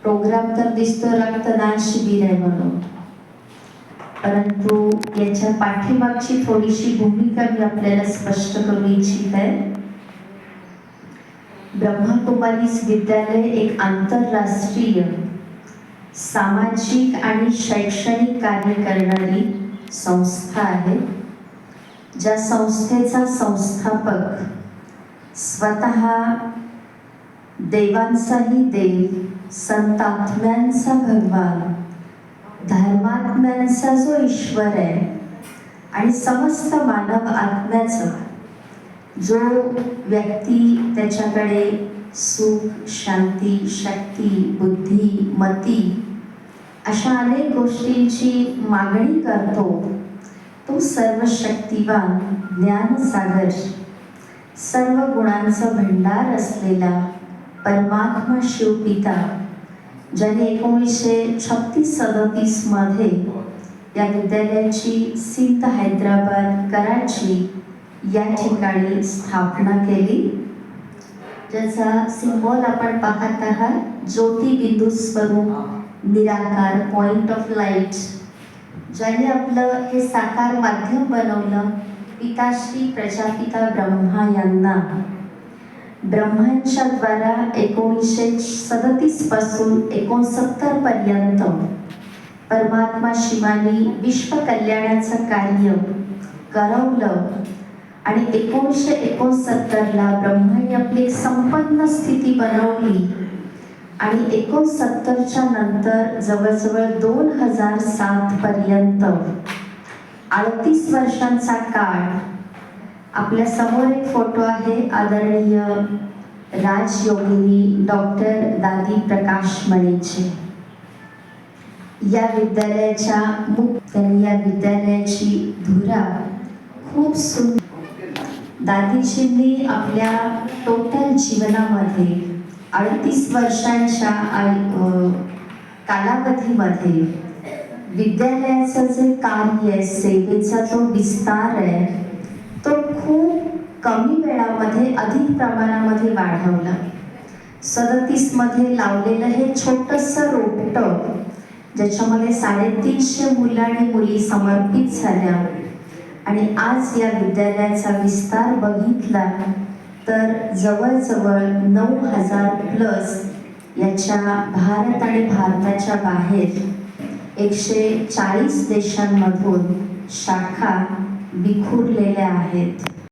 Programme तर दिसतो रक्तदान शिबिर आहे म्हणून, परंतु याच्या पाठीमागची थोडीशी भूमिका मी आपल्याला स्पष्ट करू इच्छित आहे. ब्रह्मकुमारीज विद्यालय एक आंतरराष्ट्रीय सामाजिक आणि शैक्षणिक कार्य करणारी संस्था आहे. ज्या संस्थेचा संस्थापक स्वतः देवांचाही देव, संतात्म्यांचा भगवान, धर्मात्म्यांचा जो ईश्वर आहे आणि समस्त मानव आत्म्याचा जो व्यक्ती त्याच्याकडे सुख, शांती, शक्ती, बुद्धी, मती अशा अनेक गोष्टींची मागणी करतो, तो सर्वशक्तिवान, ज्ञानसागर, सर्व गुणांचा भंडार असलेला परमात्मा शिवपिता, ज्याने 1936-37 मध्ये या विद्यालयाची सिंध, हैदराबाद, कराची या ठिकाणी स्थापना केली. ज्याचा सिंबॉल आपण पाहत आहात, ज्योतिबिंदू स्वरूप निराकार, पॉइंट ऑफ लाईट, ज्याने आपलं हे साकार माध्यम बनवलं. पिताश्री प्रजापिता ब्रह्मा यांना ब्रह्मांच्या द्वारा 1937 पासून 69 पर्यंत परमात्मा शिवानी विश्व कल्याणाचं कार्य करवलं आणि 1969 ला ब्रह्माने आपली एक संपन्न स्थिती बनवली आणि 69च्या नंतर जवळजवळ 2007 पर्यंत 38 वर्षांचा काळ. आपल्या समोर एक फोटो आहे आदरणीय राजयोगिनी डॉक्टर दादी प्रकाश मणेचे. या विद्यालयाच्या त्यांनी या विद्यालयाची धुरा खूप सुंदर. दादीजींनी आपल्या टोटल जीवनामध्ये 38 वर्षांच्या कालावधीमध्ये विद्यालयाचं जे कार्य आहे, सेवेचा जो विस्तार आहे, तो खूप कमी वेळामध्ये अधिक प्रमाणामध्ये वाढवला. 37 मध्ये लावलेलं हे छोटंसं रोपटं, ज्याच्यामध्ये 350 मुलं आणि मुली समर्पित झाल्या आणि आज या विद्यालयाचा विस्तार बघितला तर जवळजवळ 9,000+ याच्या भारत आणि भारताच्या बाहेर 140 देशांमधून शाखा विखुरलेल्या आहेत.